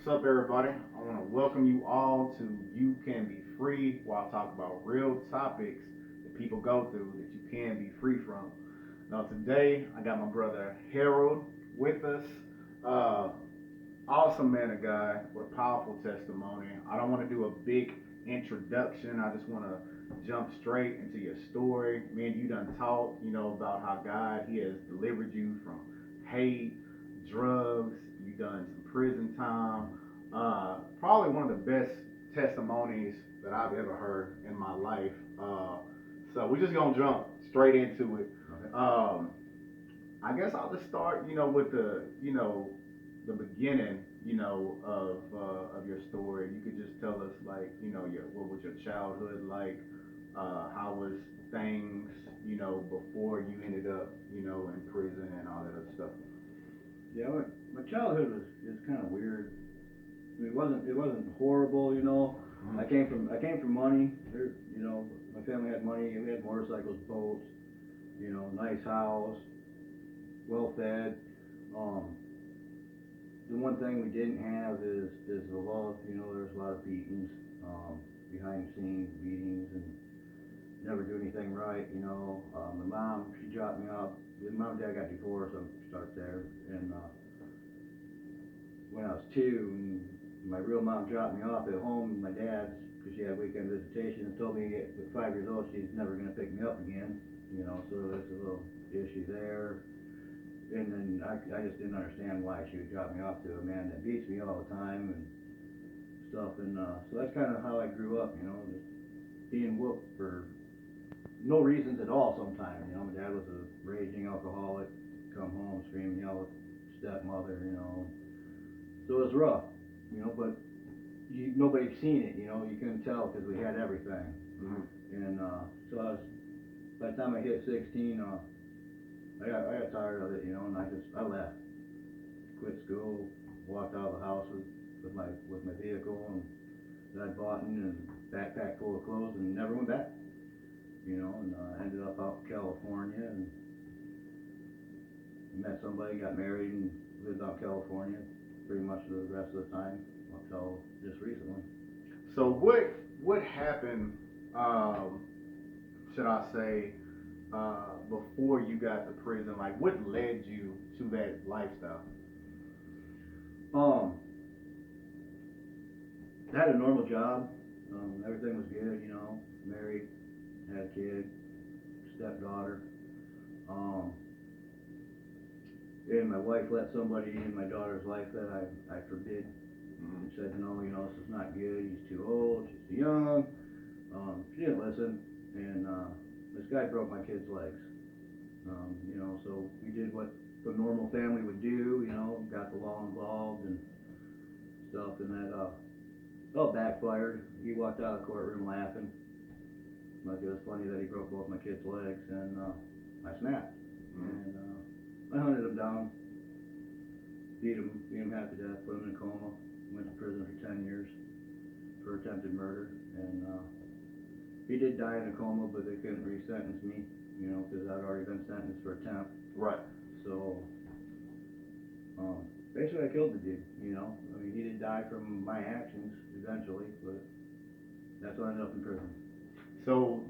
What's up, everybody? I want to welcome you all to You Can Be Free, where I talk about real topics that people go through that you can be free from. Now, today I got my brother Harold with us. Uh, Awesome man of God with a powerful testimony. I don't want to do a big introduction. I just want to jump straight into your story. Man, you done talked, about how God He has delivered you from hate, drugs. You done some prison time. Probably one of the best testimonies that I've ever heard in my life. So we're just gonna jump straight into it. Okay. I guess I'll just start, with the beginning, of your story. You could just tell us, like, what was your childhood like? How was things, before you ended up, in prison and all that other stuff. Yeah, my childhood is kind of weird. I mean, it wasn't horrible. Mhm. I came from money. My family had money. We had motorcycles, boats. Nice house, well fed. Um, the one thing we didn't have is the love. There's a lot of beatings, behind the scenes beatings, and never do anything right. My mom, she dropped me off. Mom and dad got divorced. I'll start there. And when I was 2, and my real mom dropped me off at home. My dad's, because she had weekend visitation, and told me at 5 years old she's never going to pick me up again. So there's a little issue there. And then I just didn't understand why she would drop me off to a man that beats me all the time and stuff. And so that's kind of how I grew up, just being whooped for no reasons at all sometimes. My dad was a raging alcoholic, come home, scream, yell at stepmother. So it was rough, but nobody's seen it, you couldn't tell because we had everything. Mm-hmm. And so by the time I hit 16, I got tired of it, and I left, quit school, walked out of the house with my vehicle and that I'd bought and backpack full of clothes, and never went back. And ended up out in California and met somebody, got married, and lived out in California pretty much the rest of the time until just recently. So what happened? Should I say? Before you got to prison, like what led you to that lifestyle? I had a normal job. Everything was good. Married, had a kid, stepdaughter. And my wife let somebody in my daughter's life that I forbid. Mm-hmm. And said, no, this is not good. He's too old. She's too young. She didn't listen, and this guy broke my kid's legs. So we did what the normal family would do. Got the law involved and stuff, and that all backfired. He walked out of the courtroom laughing, like it was funny that he broke both my kids' legs, and I snapped. Mm-hmm. And I hunted him down, beat him half to death, put him in a coma, went to prison for 10 years for attempted murder, and he did die in a coma, but they couldn't re-sentence me, because I'd already been sentenced for attempt. Right. So basically I killed the dude. I mean, he did die from my actions eventually, but that's why I ended up in prison. So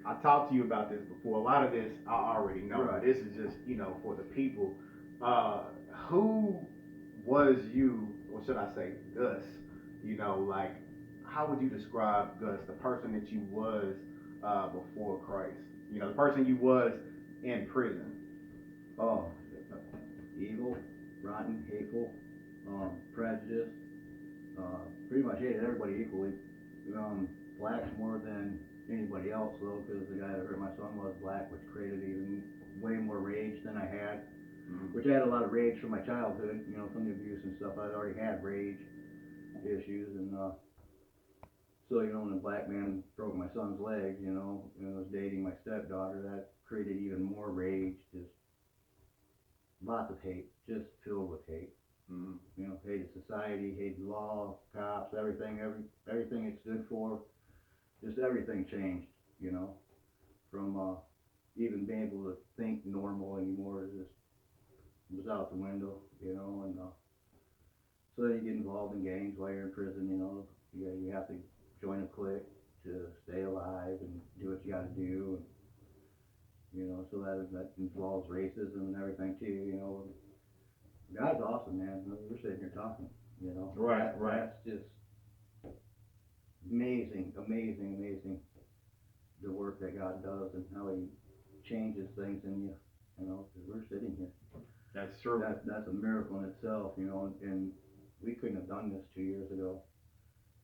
I talked to you about this before. A lot of this I already know. Right. This is just for the people. Who was you, or should I say Gus? Like how would you describe Gus, the person that you was before Christ? The person you was in prison. Oh, evil, rotten, hateful, prejudiced, pretty much hated everybody equally. Blacks more than anybody else, though, because the guy that hurt my son was black, which created even way more rage than I had. Mm-hmm. Which I had a lot of rage from my childhood, from the abuse and stuff. I'd already had rage issues, and so when a black man broke my son's leg, and was dating my stepdaughter, that created even more rage. Just lots of hate, just filled with hate. Mm-hmm. Hated society, hated law, cops, everything it stood for. Just everything changed, from even being able to think normal anymore. It just was out the window, and sudden you get involved in gangs while you're in prison, you know, you have to join a clique to stay alive and do what you gotta do, and, you know, so that involves racism and everything too, you know. God's awesome, man. I mean, we're sitting here talking, you know. Right, right. That's just amazing, amazing, amazing, the work that God does and how He changes things in you, you know, because we're sitting here. That's true. That's a miracle in itself, you know, and we couldn't have done this 2 years ago.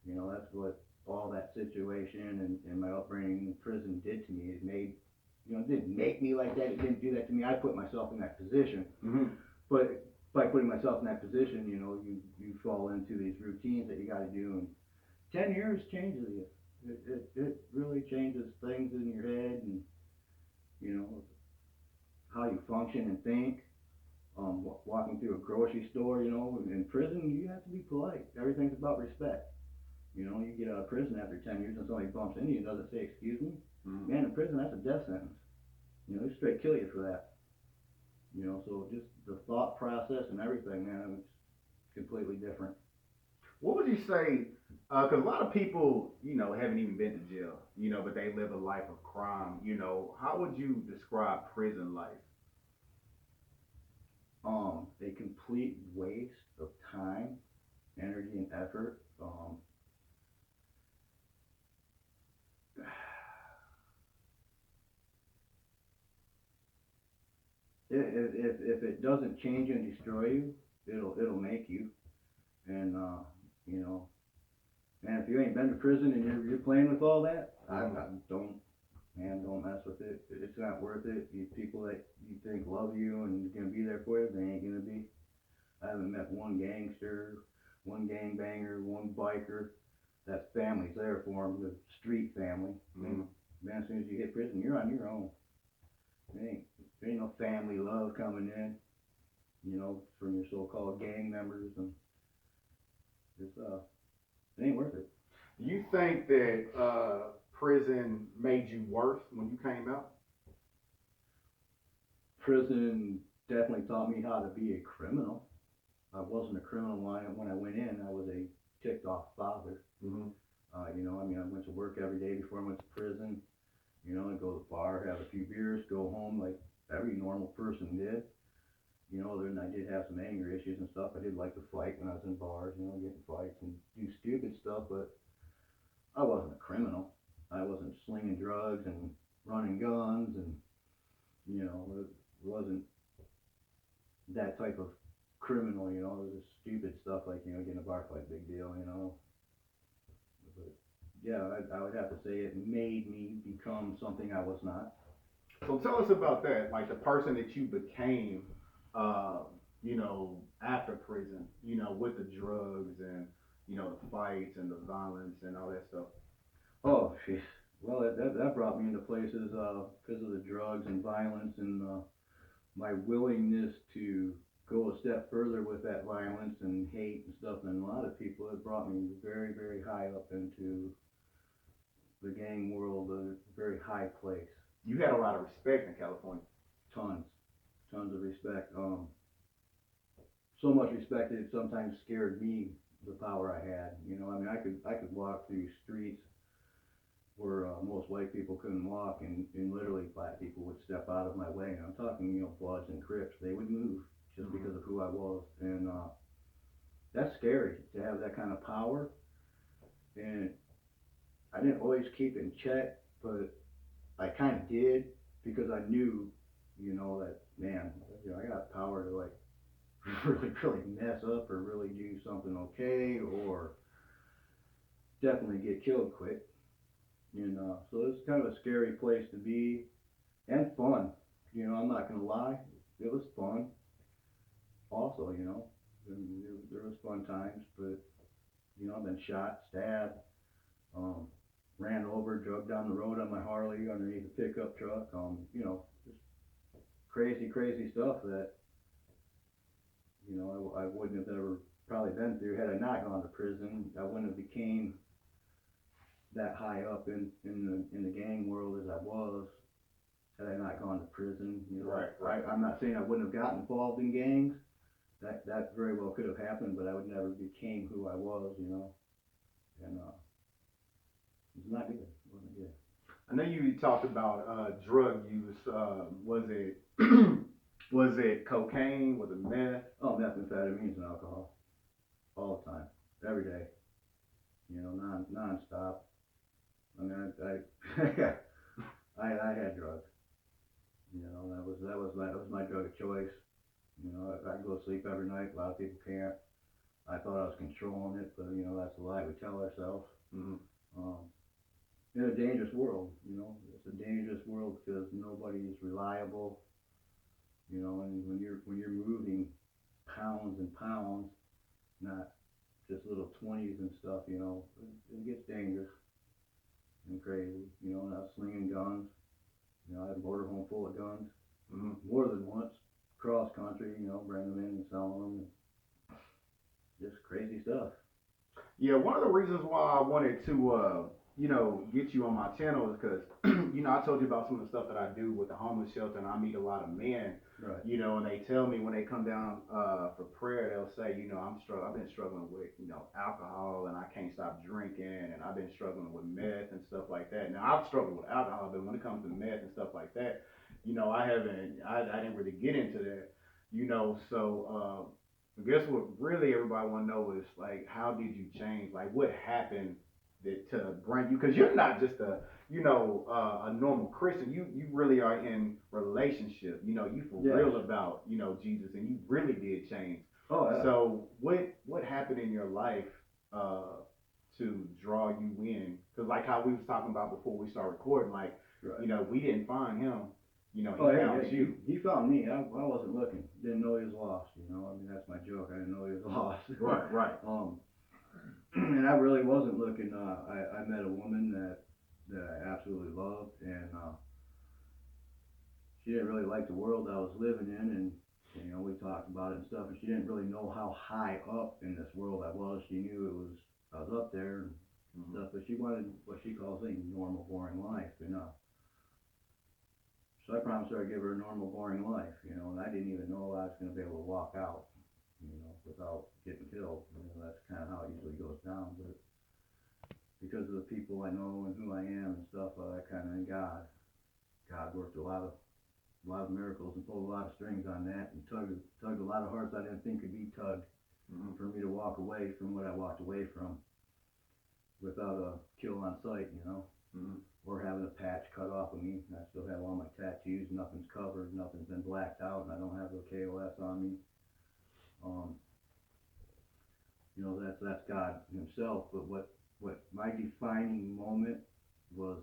You know, that's what all that situation and my upbringing in prison did to me. It made, you know, it didn't make me like that. It didn't do that to me. I put myself in that position. Mm-hmm. But by putting myself in that position, you know, you fall into these routines that you got to do. And 10 years changes you. It really changes things in your head and, you know, how you function and think. Walking through a grocery store, you know, in prison, you have to be polite. Everything's about respect. You know, you get out of prison after 10 years and somebody bumps into you and doesn't say excuse me. Mm-hmm. Man, in prison, that's a death sentence. You know, they straight kill you for that. You know, so just the thought process and everything, man, it's completely different. What would you say? Because a lot of people, you know, haven't even been to jail, you know, but they live a life of crime. You know, how would you describe prison life? A complete waste of time, energy, and effort. If it doesn't change you and destroy you, it'll make you. And you know, and if you ain't been to prison and you're playing with all that, I don't, man, don't mess with it. It's not worth it. These people that you think love you and gonna be there for you, they ain't gonna be. I haven't met one gangster, one gangbanger, one biker. That family's there for them, the street family. Mm-hmm. Man, as soon as you hit prison, you're on your own. There ain't no family love coming in, you know, from your so-called gang members, and it's it ain't worth it. Do you think that prison made you worse when you came out? Prison definitely taught me how to be a criminal. I wasn't a criminal when I went in. I was a ticked off father. Mm-hmm. You know, I mean, I went to work every day before I went to prison. You know, I'd go to the bar, have a few beers, go home like every normal person did. You know, then I did have some anger issues and stuff. I did like to fight when I was in bars, you know, get in fights and do stupid stuff, but I wasn't a criminal. I wasn't slinging drugs and running guns, and, you know, it wasn't that type of criminal, you know. It was stupid stuff like, you know, getting a bar fight, big deal, you know. But yeah, I would have to say it made me become something I was not. So tell us about that, like the person that you became, you know, after prison, you know, with the drugs and, you know, the fights and the violence and all that stuff. Oh, geez. Well, that brought me into places because of the drugs and violence and my willingness to go a step further with that violence and hate and stuff. And a lot of people, it brought me very, very high up into the gang world, a very high place. You had a lot of respect in California. Tons of respect. So much respect that it sometimes scared me, the power I had. You know, I mean, I could walk through streets where most white people couldn't walk, and literally black people would step out of my way. And I'm talking, you know, Bloods and Crips. They would move just because of who I was, and that's scary to have that kind of power. And I didn't always keep it in check, but I kind of did because I knew, you know, that, man, you know, I got power to like really, really mess up or really do something okay, or definitely get killed quick. You know, so it's kind of a scary place to be, and fun. You know, I'm not gonna lie, it was fun. Also, you know, there was fun times, but you know, I've been shot, stabbed, um, ran over, drug down the road on my Harley underneath a pickup truck. You know, just crazy, crazy stuff that, you know, I wouldn't have ever probably been through had I not gone to prison. I wouldn't have became that high up in the gang world as I was had I not gone to prison. You know, Right. I'm not saying I wouldn't have gotten involved in gangs, that very well could have happened, but I would never became who I was, you know, and it's not good. It wasn't good. I know you talked about drug use. Was it was it cocaine? Was it meth? Oh, methamphetamines and alcohol, all the time, every day, you know, non-stop. I mean, I had drugs, you know, that was my drug of choice. You know, I can go to sleep every night. A lot of people can't. I thought I was controlling it, but you know, that's a lie we tell ourselves. Mm-hmm. Um, in a dangerous world, you know, it's a dangerous world because nobody is reliable. You know, and when you're moving pounds and pounds, not just little 20s and stuff, you know, it gets dangerous and crazy. You know, and I was slinging guns. You know, I had a motor home full of guns, Mm-hmm. more than once, cross country. You know, bringing them in and selling them, and just crazy stuff. Yeah, one of the reasons why I wanted to, get you on my channel is because, I told you about some of the stuff that I do with the homeless shelter, and I meet a lot of men, Right. and they tell me when they come down for prayer, they'll say, I've been struggling with, alcohol, and I can't stop drinking, and I've been struggling with meth and stuff like that. Now, I've struggled with alcohol, but when it comes to meth and stuff like that, I didn't really get into that, so. I guess what really everybody want to know is like, how did you change? Like, what happened to bring you? Because you're not just a normal Christian. You really are in relationship. You for Yes. real about Jesus, and you really did change. Oh, yeah. So what happened in your life to draw you in? Because like how we was talking about before we start recording, like Right. we didn't find him. He Oh, yeah, found yeah, you. he found me. I wasn't looking. Didn't know he was lost. You know, I mean, that's my joke. I didn't know he was lost. Right, right. And I really wasn't looking. I met a woman that I absolutely loved, and she didn't really like the world I was living in, and you know, we talked about it and stuff, and she didn't really know how high up in this world I was. She knew I was up there and stuff, but she wanted what she calls a normal, boring life, you know. So I promised her I'd give her a normal, boring life, you know, and I didn't even know I was going to be able to walk out, you know, without getting killed. You know, that's kind of how it usually goes down, but because of the people I know and who I am and stuff, I kind of, God worked a lot of miracles and pulled a lot of strings on that and tugged a lot of hearts I didn't think could be tugged for me to walk away from what I walked away from without a kill on sight, you know, or having a patch cut off of me. I still have all my tattoos, nothing's covered, nothing's been blacked out, and I don't have the KOS on me. You know, that's God Himself. But what my defining moment was,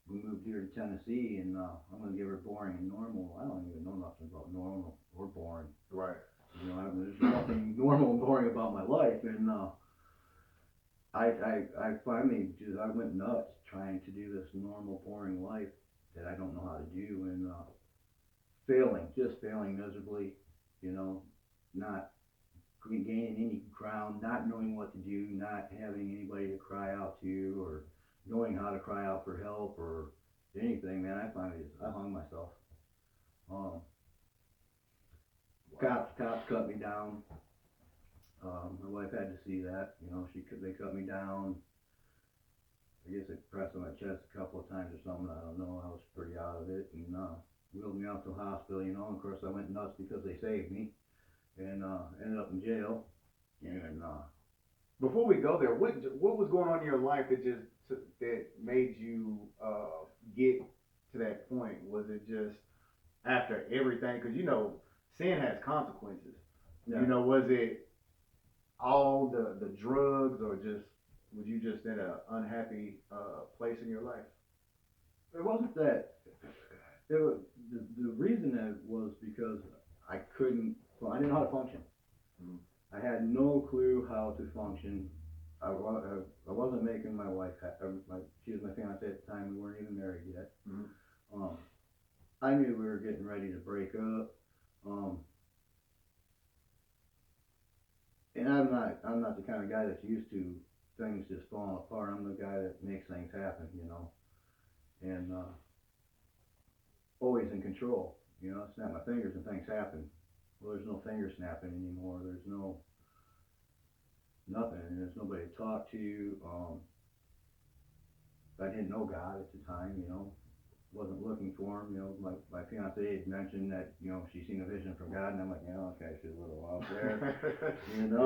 we moved here to Tennessee, and I'm gonna give her boring and normal. I don't even know nothing about normal or boring. Right. You know, there's nothing normal and boring about my life, and I finally just I went nuts trying to do this normal, boring life that I don't know how to do, and just failing miserably. You know, not gaining any ground, not knowing what to do, not having anybody to cry out to, or knowing how to cry out for help or anything. Man, I hung myself. Um, cops cut me down. My wife had to see that. You know, they cut me down. I guess they pressed on my chest a couple of times or something. I don't know. I was pretty out of it, and wheeled me out to the hospital. You know, and of course I went nuts because they saved me, and ended up in jail. And Before we go there, what was going on in your life that made you get to that point? Was it just after everything? Because sin has consequences. yeah, Was it all the drugs, or was you just in an unhappy place in your life? it wasn't that. It was, the reason that was because I couldn't. Well, I didn't know how to function. Mm-hmm. I had no clue how to function. I wasn't making my wife happy. She was my fiance at the time. We weren't even married yet. Mm-hmm. I knew we were getting ready to break up. And I'm not the kind of guy that's used to things just falling apart. I'm the guy that makes things happen, you know, and always in control. You know, snap my fingers and things happen. Well, there's no finger snapping anymore. There's no nothing. There's nobody to talk to. I didn't know God at the time, you know. Wasn't looking for him, you know. My fiance had mentioned that, you know, she's seen a vision from God, and I'm like, you know, okay, she's a little out there, you know.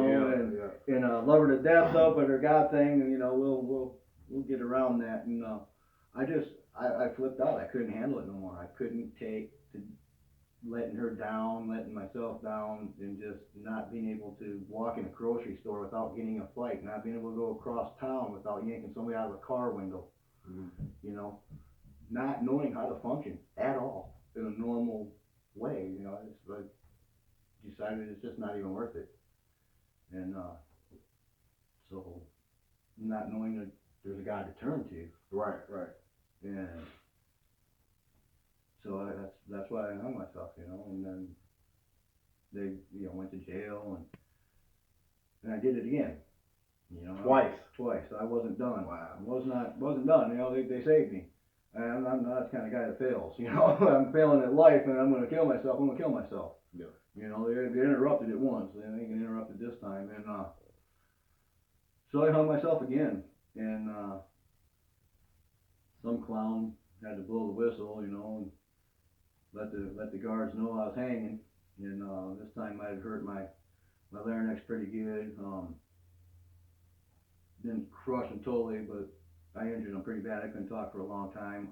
And love her to death though, but her God thing, you know, we'll get around that. And I flipped out. I couldn't handle it no more. I couldn't take to letting her down, letting myself down, and just not being able to walk in a grocery store without getting a fight, not being able to go across town without yanking somebody out of a car window, you know, not knowing how to function at all in a normal way, you know. It's like decided it's just not even worth it, and so not knowing that there's a God to turn to, Right, right. and so that's why I hung myself, you know. And then they, you know, went to jail, and I did it again, you know. Twice. I wasn't done. Wow. Wasn't done. You know, they saved me. And I'm not the kind of guy that fails. You know, I'm failing at life, and I'm going to kill myself. I'm going to kill myself. Yeah. You know, they interrupted it once. They ain't gonna interrupt it this time, and so I hung myself again, and some clown had to blow the whistle, you know, and let the guards know I was hanging. And this time I had hurt my larynx pretty good. Didn't crush him totally, but I injured him pretty bad. I couldn't talk for a long time.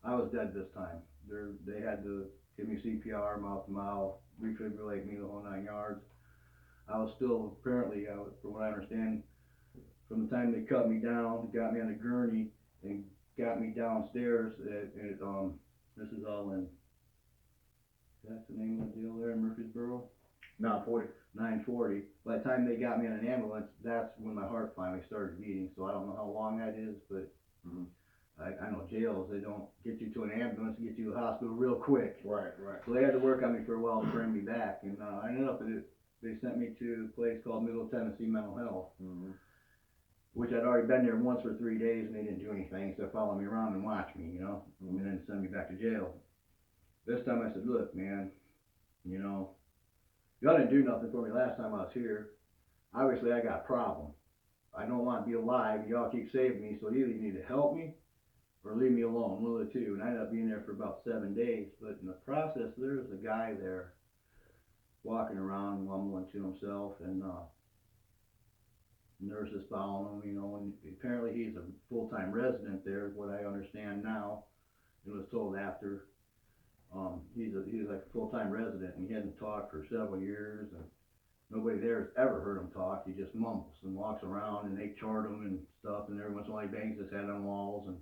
I was dead this time. They had to give me CPR, mouth to mouth, refibrillate me the whole 9 yards. I was still apparently, from what I understand, from the time they cut me down, got me on a gurney, and got me downstairs. This is all in. That's the name of the deal there in Murfreesboro. 940. 940. By the time they got me in an ambulance, that's when my heart finally started beating. So I don't know how long that is, but I know jails, they don't get you to an ambulance, get you to the hospital real quick. Right, right. So they had to work on me for a while to bring me back, and I ended up they sent me to a place called Middle Tennessee Mental Health, which I'd already been there once for 3 days, and they didn't do anything except follow me around and watch me, you know, and then send me back to jail. This time I said, look, man, you know, y'all didn't do nothing for me last time I was here. Obviously I got a problem. I don't want to be alive. Y'all keep saving me, so either you need to help me or leave me alone, one of the two. And I ended up being there for about 7 days. But in the process, there was a guy there walking around mumbling to himself, and nurses following him, you know. And apparently he's a full-time resident there, is what I understand now. It was told after. He's like a full-time resident, and he hadn't talked for several years, and nobody there has ever heard him talk. He just mumbles and walks around, and they chart him and stuff, and every once in a while he bangs his head on walls and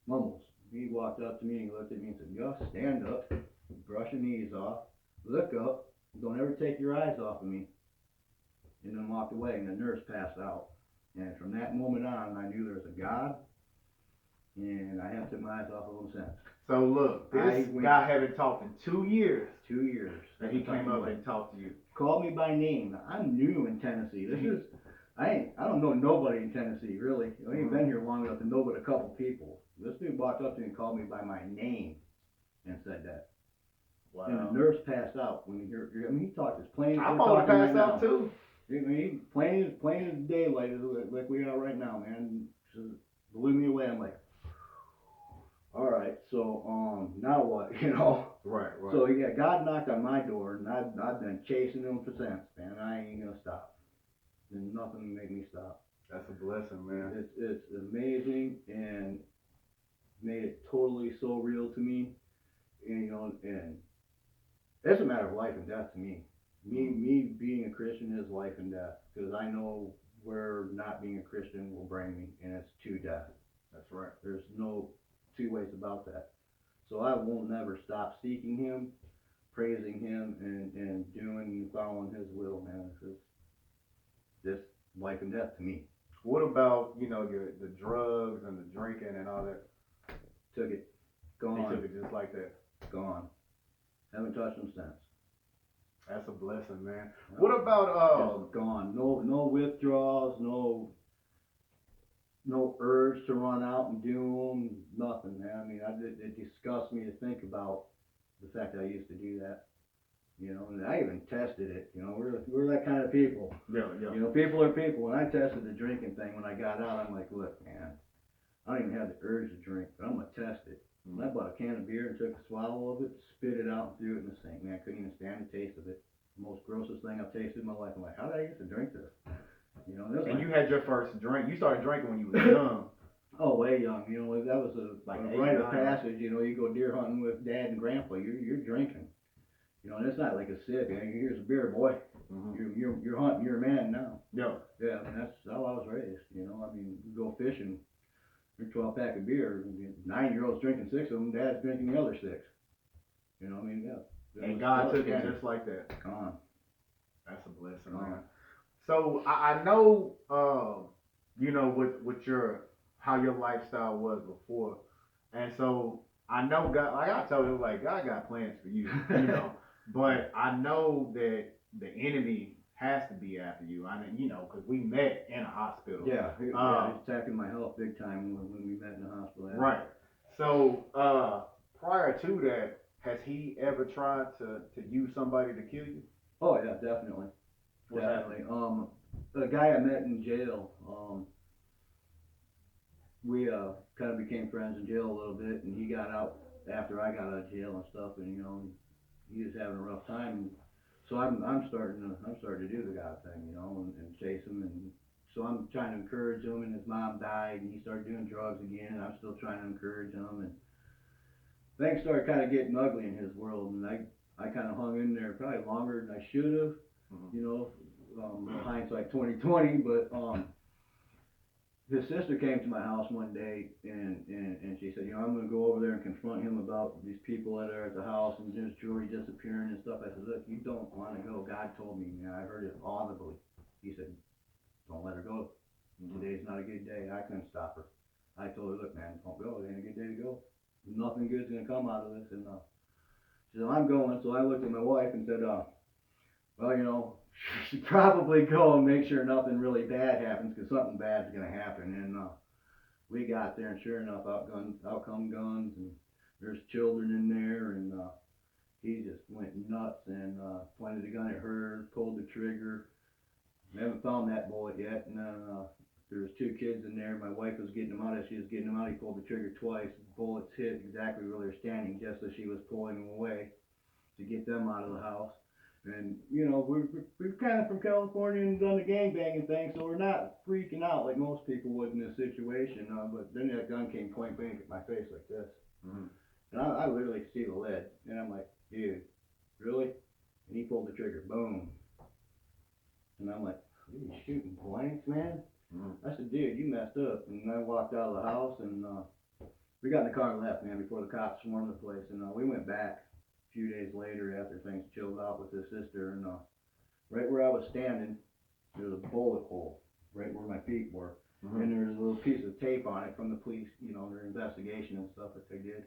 mumbles. He walked up to me and he looked at me and said, "Gus, stand up, brush your knees off, look up, don't ever take your eyes off of me." And then walked away, and the nurse passed out. And from that moment on, I knew there was a God, and I haven't took my eyes off of him since. So look, this guy haven't talked in 2 years. 2 years. And he came up and talked to you. Called me by name. Now, I'm new in Tennessee. I don't know nobody in Tennessee, really. I ain't been here long enough to know but a couple people. This dude walked up to me and called me by my name and said that. Wow. And the nurse passed out when I mean, he talked as plain as I'm gonna pass out too. I mean, plain as daylight, like we are right now, man. So blew me away. I'm like, all right, so now what, you know? Right. So yeah, God knocked on my door, and I've been chasing him for since, man. I ain't gonna stop. There's nothing to make me stop. That's a blessing, man. It's amazing, and made it totally so real to me, and you know, and it's a matter of life and death to me. Me being a Christian is life and death, because I know where not being a Christian will bring me, and it's to death. That's right. There's no two ways about that. So I won't never stop seeking him, praising him, and doing and following his will, man. It's just life and death to me. What about, you know, the drugs and the drinking and all that? Took it. Gone. He took it just like that. Gone. Haven't touched them since. That's a blessing, man. What about just gone. No withdrawals, no urge to run out and do them, nothing, man. I mean, it disgusts me to think about the fact that I used to do that. you know, and I even tested it, you know, we're that kind of people. Yeah, yeah. You know, people are people. When I tested the drinking thing, when I got out, I'm like, look, man, I don't even have the urge to drink, but I'm gonna test it. And I bought a can of beer and took a swallow of it, spit it out, and threw it in the sink. Man, I couldn't even stand the taste of it. The most grossest thing I've tasted in my life. I'm like, how did I get to drink this? You know, And you had your first drink. You started drinking when you was young. oh, way young. You know, that was Like a 8, rite of 9. passage. You know, you go deer hunting with dad and grandpa. You're drinking. You know, and it's not like a sip. You know, here's a beer, boy. Mm-hmm. You're hunting. You're a man now. Yeah. Yeah, I mean, that's how I was raised. You know, I mean, you go fishing. Your 12 pack of beer, 9-year-olds drinking 6 of them, dad's drinking the other 6. You know, I mean, yeah. And God took it just like that. Come on. That's a blessing, man. So I know, you know, with your how your lifestyle was before, and so I know God. Like I told you, like God got plans for you, you know. But I know that the enemy has to be after you. I mean, you know, because we met in a hospital. Yeah, he's attacking my health big time when we met in the hospital. Yeah. Right. So prior to that, has he ever tried to use somebody to kill you? Oh yeah, definitely. Definitely. The guy I met in jail, we kind of became friends in jail a little bit, and he got out after I got out of jail and stuff, and you know, he was having a rough time. So I'm starting to do the God thing, you know, and chase him, and so I'm trying to encourage him. And his mom died, and he started doing drugs again, and I'm still trying to encourage him. And things started kind of getting ugly in his world, and I kind of hung in there probably longer than I should have, you know. Hindsight 2020, but his sister came to my house one day and she said, you know, I'm going to go over there and confront him about these people that are at the house and there's jewelry disappearing and stuff. I said, look, you don't want to go. God told me, man. I heard it audibly. He said, don't let her go. Today's not a good day. I couldn't stop her. I told her, look, man, don't go. It ain't a good day to go. Nothing good's going to come out of this. And she said, I'm going. So I looked at my wife and said, well, you know, should probably go and make sure nothing really bad happens, because something bad's going to happen. And we got there, and sure enough, out come guns, and there's children in there, and he just went nuts and pointed the gun at her, pulled the trigger. We haven't found that bullet yet, and there was 2 kids in there. My wife was getting them out. As she was getting them out, he pulled the trigger twice. Bullets hit exactly where they're standing, just as she was pulling them away to get them out of the house. And, you know, we're kind of from California and done the gangbanging thing, so we're not freaking out like most people would in this situation. But then that gun came point blank at my face like this. Mm-hmm. And I literally could see the lead. And I'm like, dude, really? And he pulled the trigger, boom. And I'm like, are you shooting blanks, man? Mm-hmm. I said, dude, you messed up. And I walked out of the house, and we got in the car and left, man, before the cops swarmed the place. And we went back few days later after things chilled out with his sister, and right where I was standing, there was a bullet hole right where my feet were, and there was a little piece of tape on it from the police, you know, their investigation and stuff that they did,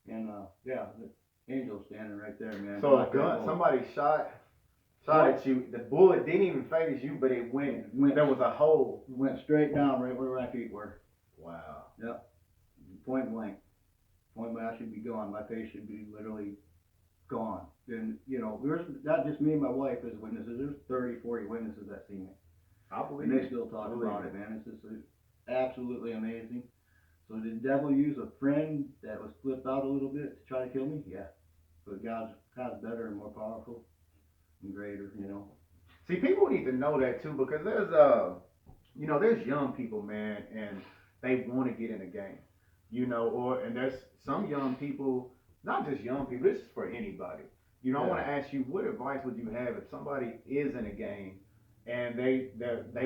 and yeah, the angel's standing right there, man. So a gun, somebody shot at you. The bullet didn't even phase you, but it went. There was a hole. Went straight down right where my feet were. Wow. Yep. Point blank. Point blank. I should be gone. My face should be literally gone. And, you know, there's not just me and my wife as witnesses, there's 30, 40 witnesses that seen it. I believe and they still talk about it, man. It's just absolutely amazing. So did the devil use a friend that was flipped out a little bit to try to kill me? Yeah. But God's better and more powerful and greater, you know. See, people need to know that too, because there's you know, there's young people, man, and they want to get in the game, you know, and there's some young people, not just young people, this is for anybody. You know, I want to ask you, what advice would you have if somebody is in a game and they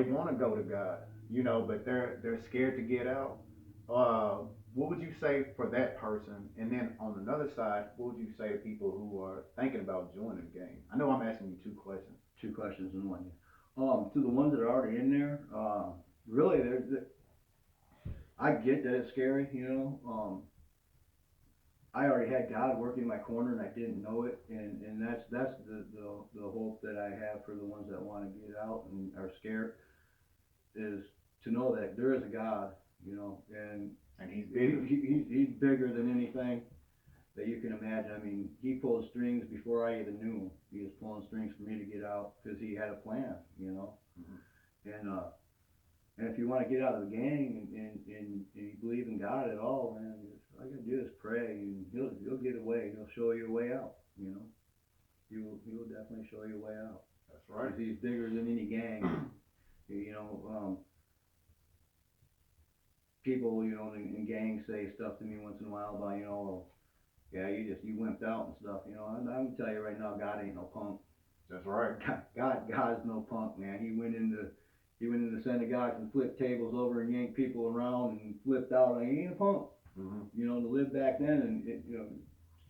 want to go to God, you know, but they're scared to get out? What would you say for that person? And then on another side, what would you say to people who are thinking about joining the game? I know I'm asking you 2 questions. 2 questions in one. To the ones that are already in there, really, I get that it's scary, you know. I already had God working my corner and I didn't know it, and that's the hope that I have for the ones that want to get out and are scared, is to know that there is a God, you know, and he's bigger. He's bigger than anything, that you can imagine. I mean, he pulled strings before I even knew him. He was pulling strings for me to get out because he had a plan, you know. And if you want to get out of the gang and you believe in God at all, man, all you gotta do is pray, and he'll get away. He'll show you a way out. You know, he will definitely show you a way out. That's right. 'Cause he's bigger than any gang. You know, people, you know, in gangs say stuff to me once in a while about, you know, yeah, you wimped out and stuff. You know, I'm gonna tell you right now, God ain't no punk. That's right. God's no punk, man. He went into synagogues and flipped tables over and yanked people around and flipped out. He ain't a punk. You know, to live back then and you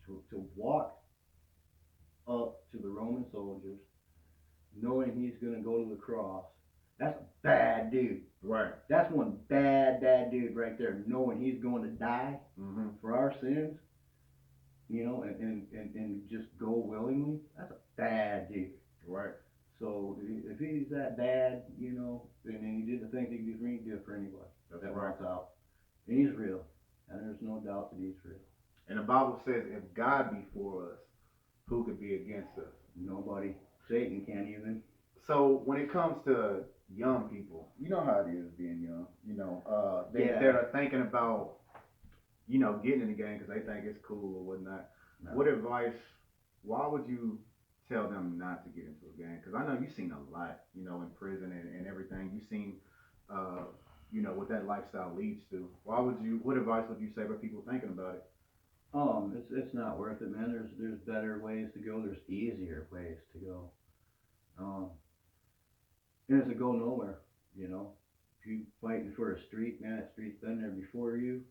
know, to walk up to the Roman soldiers, knowing he's gonna go to the cross. That's a bad dude. Right. That's one bad dude right there. Knowing he's going to die for our sins, you know, and just go willingly. That's a bad dude. Right. So if he's that bad, you know, and he did the things he could do for me, do it for anybody. That's that right. wants out. And he's real. And there's no doubt that he's real. And the Bible says, if God be for us, who could be against us? Nobody. Satan can't even. So when it comes to young people, you know how it is being young. You know, they're thinking about, you know, getting in the game because they think it's cool or whatnot. No. What advice? Why would you tell them not to get into a gang? Because I know you've seen a lot, you know, in prison and everything. You've seen, you know, what that lifestyle leads to. What advice would you say for people thinking about it? It's not worth it, man. There's better ways to go. There's easier ways to go. And it's a go nowhere, you know. If you're fighting for a street, man, that street's been there before you.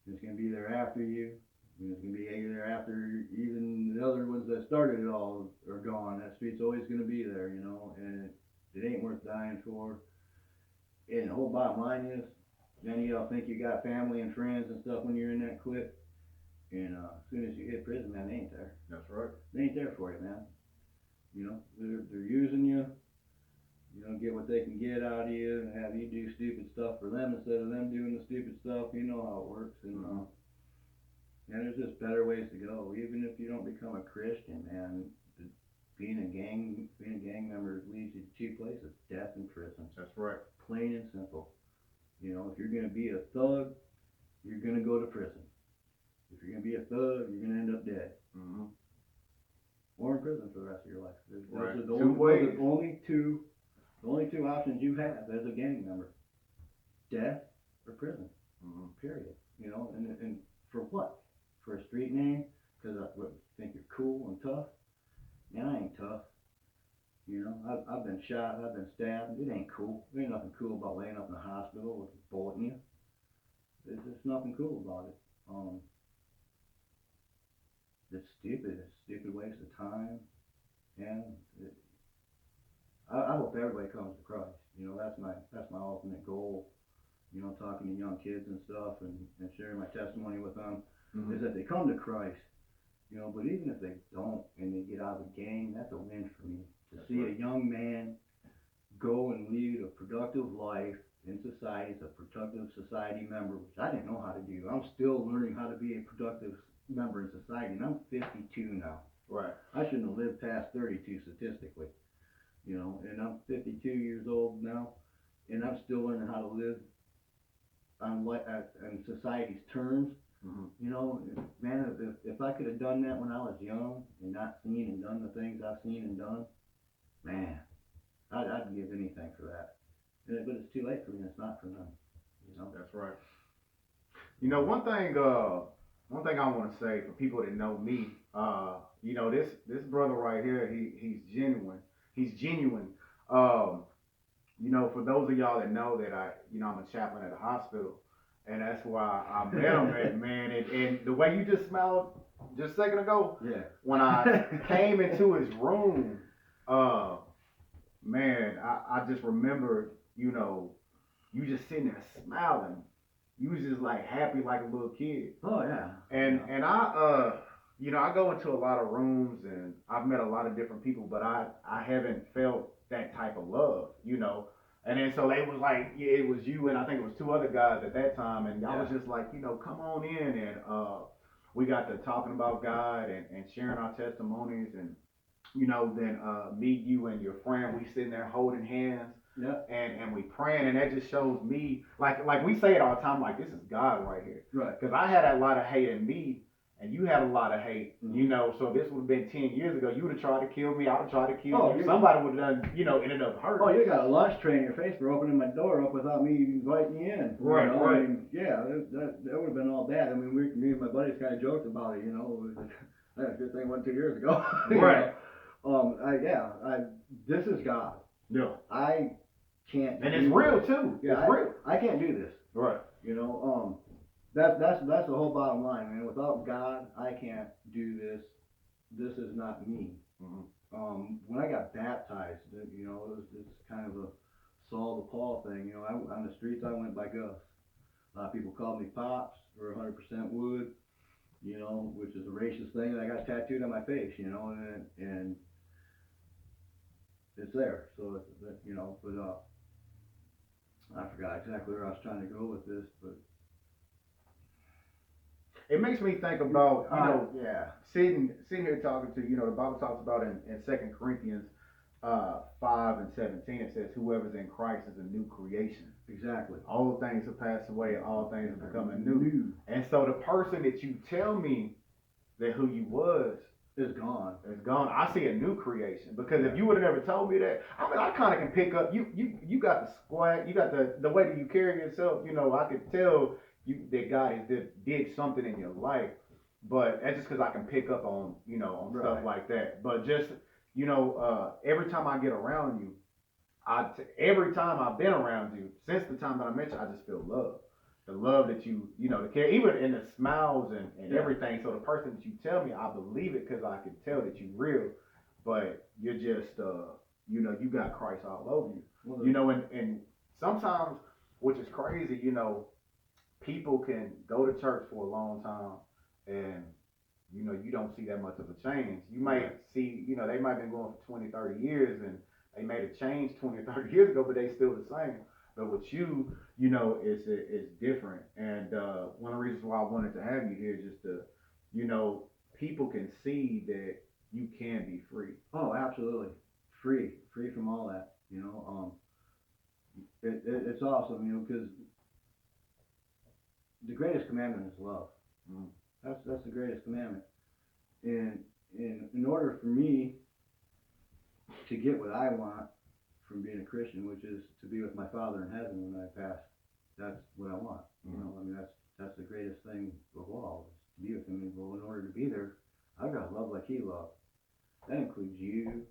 It's gonna be there after you. It's gonna be there after even the other ones that started it all are gone. That street's always gonna be there, you know, and it ain't worth dying for. And the whole bottom line is, many of y'all think you got family and friends and stuff when you're in that clique. And as soon as you hit prison, man, they ain't there. That's right. They ain't there for you, man. You know, they're using you. You know, get what they can get out of you and have you do stupid stuff for them instead of them doing the stupid stuff. You know how it works. And there's just better ways to go. Even if you don't become a Christian, man, being a gang member leads you to two places: death and prison. That's right. Plain and simple. You know, if you're gonna be a thug, you're gonna go to prison. If you're gonna be a thug, you're gonna end up dead. Or in prison for the rest of your life. Those are the only two options you have as a gang member: death or prison. Period. You know, and for what? For a street name? Because I think you're cool and tough? Man, I ain't tough. You know, I've been shot, I've been stabbed. It ain't cool. There ain't nothing cool about laying up in the hospital with a bullet in you. There's just nothing cool about it. It's stupid. It's a stupid waste of time. And I hope everybody comes to Christ. You know, that's my ultimate goal. You know, talking to young kids and stuff and sharing my testimony with them is that they come to Christ. You know, but even if they don't and they get out of the gang, that's a win for me. To see a young man go and lead a productive life in society as a productive society member, which I didn't know how to do. I'm still learning how to be a productive member in society, and I'm 52 now. Right. I shouldn't have lived past 32 statistically. You know, and I'm 52 years old now, and I'm still learning how to live on society's terms. You know, man, if I could have done that when I was young and not seen and done the things I've seen and done, man, I'd give anything for that. But it's too late for me. It's not for them. You know. That's right. You know, one thing I want to say for people that know me, you know, this brother right here, he's genuine. He's genuine. You know, for those of y'all that know that I'm a chaplain at a hospital, and that's why I met him at, man. And the way you just smiled just a second ago, when I came into his room, man, I just remembered, you know, you just sitting there smiling. You was just like happy like a little kid. Oh yeah. And I you know, I go into a lot of rooms and I've met a lot of different people, but I haven't felt that type of love, you know. And then so they was like, yeah, it was you and I think it was two other guys at that time, and I was just like, you know, come on in. And we got to talking about God and sharing our testimonies, and then me, you, and your friend, we sitting there holding hands. Yeah. And we praying, and that just shows me, like we say it all the time, like this is God right here. Right. Because I had a lot of hate in me, and you had a lot of hate, so this would have been 10 years ago. You would have tried to kill me. I would have tried to kill you. Somebody would have done, ended up hurt. Oh, you got a lunch tray in your face for opening my door up without me inviting you in. Right, right. I mean, yeah, that would have been all bad. I mean, me and my buddies kind of joked about it, That's a good thing it wasn't 2 years ago. Right. This is God. Yeah. I can't. And it's real too. Yeah, it's real. I can't do this. Right. That's the whole bottom line, man. Without God, I can't do this. This is not me. Mm-hmm. When I got baptized, it was kind of a Saul to Paul thing. On the streets, I went by Gus. A lot of people called me Pops or 100% Wood, which is a racist thing that I got tattooed on my face, and it's there. So, but I forgot exactly where I was trying to go with this, but it makes me think about, yeah, sitting here talking to, the Bible talks about in 2 Corinthians 5 and 17, it says, whoever's in Christ is a new creation. Exactly. All things have passed away, all things have become new. And so the person that you tell me that who you was is gone. It's gone. I see a new creation, because if you would have never told me that, I kind of can pick up. You got the squat. You got the way that you carry yourself. I could tell you that God has did something in your life. But that's just because I can pick up on on stuff like that. But just every time I get around you, every time I've been around you since the time that I met you, I just feel love. The love that the care, even in the smiles and everything. So the person that you tell me, I believe it because I can tell that you're real, but you're just, you got Christ all over you. Well, and sometimes, which is crazy, people can go to church for a long time and, you don't see that much of a change. You might see, they might have been going for 20, 30 years and they made a change 20 or 30 years ago, but they still the same. But with you, it's different. And one of the reasons why I wanted to have you here is just to, people can see that you can be free. Oh, absolutely. Free from all that, it's awesome, because the greatest commandment is love. Mm. That's the greatest commandment. And in order for me to get what I want from being a Christian, which is to be with my Father in heaven when I pass, that's what I want. That's the greatest thing of all, is to be with Him. Well, in order to be there, I've got to love like He loved. That includes you,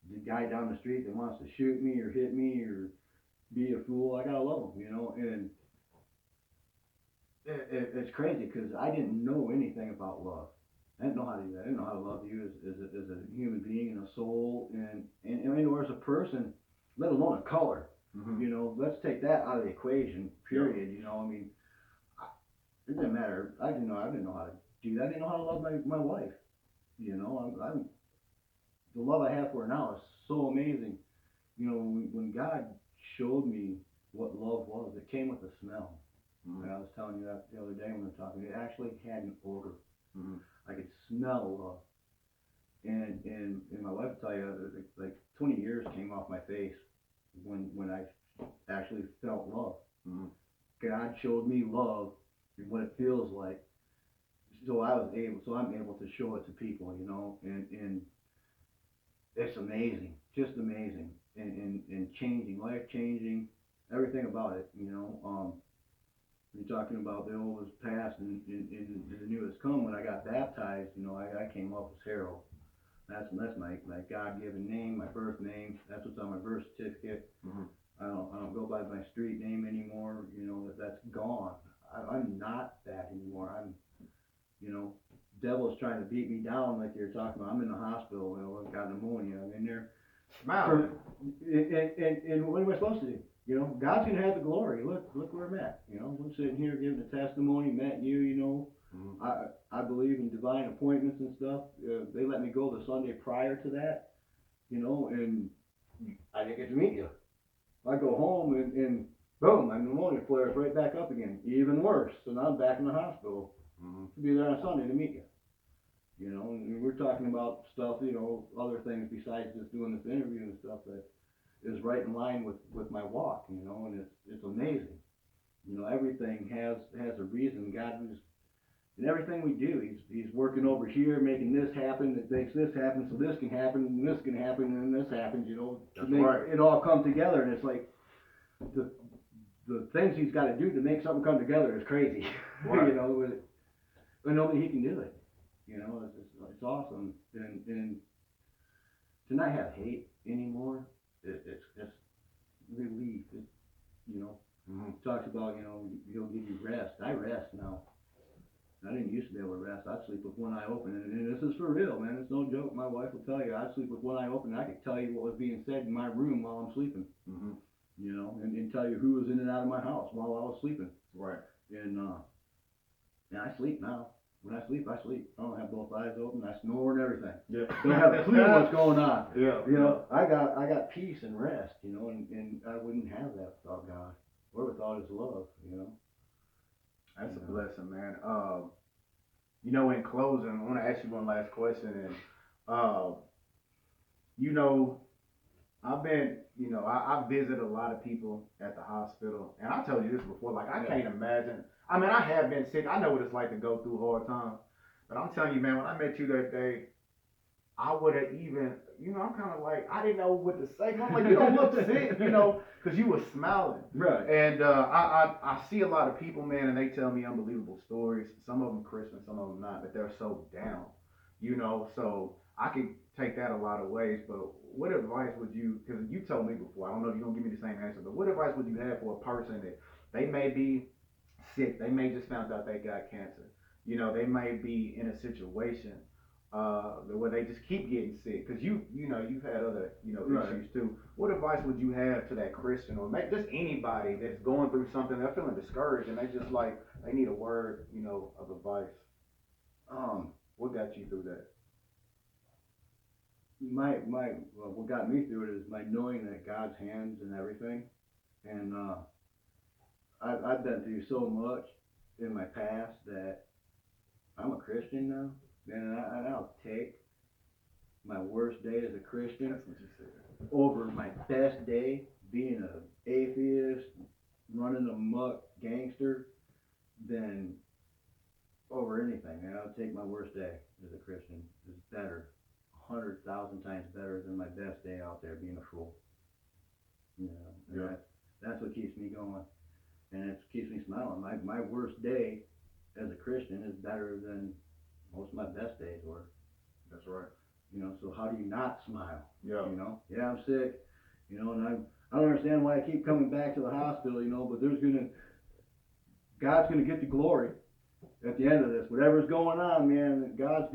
the guy down the street that wants to shoot me or hit me or be a fool. I gotta love him, and it's crazy because I didn't know anything about love. I didn't know how to do that. I didn't know how to love you as a human being and a soul and or as a person, let alone a color. Mm-hmm. Let's take that out of the equation. Period. It didn't matter. I didn't know how to do that. I didn't know how to love my wife. I'm the love I have for her now is so amazing. When God showed me what love was, it came with a smell. Mm-hmm. And I was telling you that the other day when we were talking. It actually had an odor. Mm-hmm. I could smell love. And my wife will tell you, like 20 years came off my face when I actually felt love. Mm-hmm. God showed me love and what it feels like. So I'm able to show it to people, and it's amazing, just amazing, and changing, life changing, everything about it, You're talking about the old is past and the new has come. When I got baptized, I came up as Harold. That's my God-given name, my birth name. That's what's on my birth certificate. Mm-hmm. I don't go by my street name anymore. That's gone. I'm not that anymore. I'm, devil's trying to beat me down like you're talking about. I'm in the hospital. I've got pneumonia. I'm in there. Smile. And what am I supposed to do? God's gonna have the glory. Look where I'm at. I'm sitting here giving a testimony. Met you. Mm-hmm. I believe in divine appointments and stuff. They let me go the Sunday prior to that. And I didn't get to meet you. I go home and boom, my pneumonia flares right back up again. Even worse. So now I'm back in the hospital. to be there on Sunday to meet you. You know, and we're talking about stuff, you know, other things besides just doing this interview and stuff that is right in line with my walk, you know, and it's amazing. You know, everything has a reason. God is in everything we do. He's working over here, making this happen. It makes this happen, so this can happen, and this can happen, and this happens. You know, to make it all come together. And it's like the things He's got to do to make something come together is crazy. Right. You know, but only He can do it. You know, it's awesome. And to not have hate anymore, it's relief. You know, talks about, you know, He'll give you rest. I rest now. I didn't used to be able to rest. I'd sleep with one eye open, and this is for real, man. It's no joke. My wife will tell you, I'd sleep with one eye open, and I could tell you what was being said in my room while I'm sleeping. You know, and tell you who was in and out of my house while I was sleeping. Right. And I sleep now. When I sleep, I sleep. I don't have both eyes open. I snore and everything. Yeah. Don't have a clue what's going on. Yeah. You know, I got peace and rest. You know, and I wouldn't have that without God or without His love. You know. That's a blessing, man. You know, in closing, I want to ask you one last question, and you know, I've been, you know, I visit a lot of people at the hospital, and I told you this before. Like, I can't imagine. I mean, I have been sick. I know what it's like to go through hard times, but I'm telling you, man, when I met you that day, I would have even, you know, I'm kind of like, I didn't know what to say. I'm like, you don't look sick, you know, because you were smiling. Right. And I see a lot of people, man, and they tell me unbelievable stories. Some of them Christian, some of them not, but they're so down, you know. So I could take that a lot of ways. But what advice would you, because you told me before, I don't know if you're going to give me the same answer, but what advice would you have for a person that they may be sick, they may just found out they got cancer, you know, they may be in a situation where they just keep getting sick, because you know, you've had other, you know, issues too. What advice would you have to that Christian, or just anybody that's going through something, they're feeling discouraged and they just like, they need a word, you know, of advice? What got you through that? What got me through it is my knowing that God's hands in everything, and I've been through so much in my past that I'm a Christian now, and I'll take my worst day as a Christian. That's what you said. Over my best day being an atheist, running amok gangster, than over anything. Man, I'll take my worst day as a Christian. It's better, 100,000 times better than my best day out there being a fool. You know, yeah. That's what keeps me going, and it keeps me smiling. My worst day as a Christian is better than most of my best days were. That's right. You know, so how do you not smile? Yeah. You know, yeah, I'm sick, you know, and I don't understand why I keep coming back to the hospital, you know, but God's gonna get the glory at the end of this. Whatever's going on, man, God's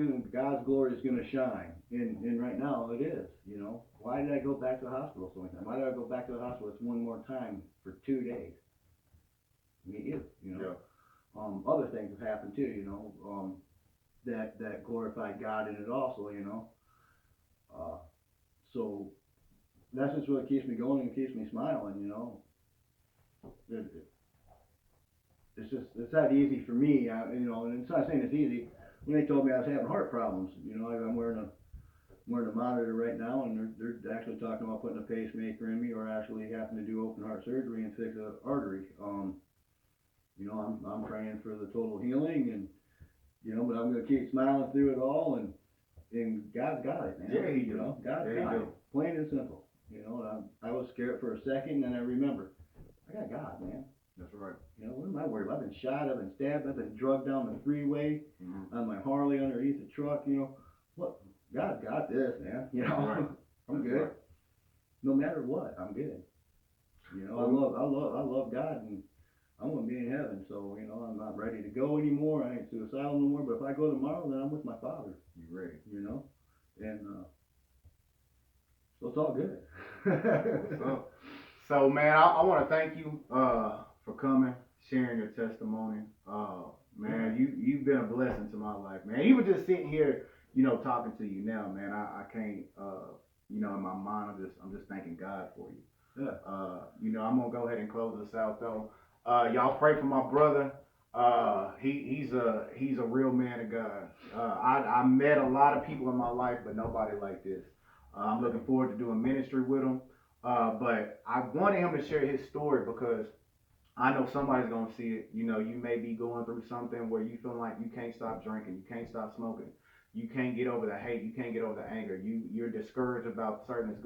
glory is gonna shine. And right now it is, you know. Why did I go back to the hospital so many times? Why did I go back to the hospital one more time for 2 days? Meet you, you know. Yeah. Other things have happened too, you know, that glorified God in it also, you know. So that's just what keeps me going and keeps me smiling, you know. It's that easy for me, you know, and it's not saying it's easy. When they told me I was having heart problems, you know, I'm wearing a monitor right now, and they're actually talking about putting a pacemaker in me, or actually having to do open heart surgery and fix an artery. You know, I'm praying for the total healing, and you know, but I'm gonna keep smiling through it all, and God's got it, man. Yeah, you know, God's got it, plain and simple. You know, I was scared for a second, and I remember, I got God, man. That's right. You know, what am I worried about? I've been shot, I've been stabbed, I've been drugged down the freeway, on my Harley underneath the truck, you know. What? God got this, man. You know, right. I'm good. Right. No matter what, I'm good. You know, I love God, and I want to be in heaven. So, you know, I'm not ready to go anymore. I ain't suicidal no more. But if I go tomorrow, then I'm with my Father. You ready? You know, and so it's all good. So man, I want to thank you for coming, sharing your testimony. Man, you've been a blessing to my life, man. Even just sitting here, you know, talking to you now, man, I can't, you know, in my mind, I'm just thanking God for you. Yeah. You know, I'm gonna go ahead and close this out though. Y'all pray for my brother. He's a real man of God. I met a lot of people in my life, but nobody like this. I'm looking forward to doing ministry with him. But I wanted him to share his story because I know somebody's gonna see it. You know, you may be going through something where you feel like you can't stop drinking, you can't stop smoking, you can't get over the hate, you can't get over the anger. You're discouraged about certain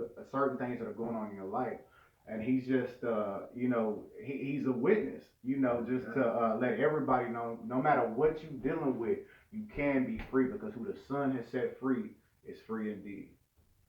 things that are going on in your life. And he's just, he's a witness. You know, just to let everybody know, no matter what you're dealing with, you can be free because who the Son has set free is free indeed.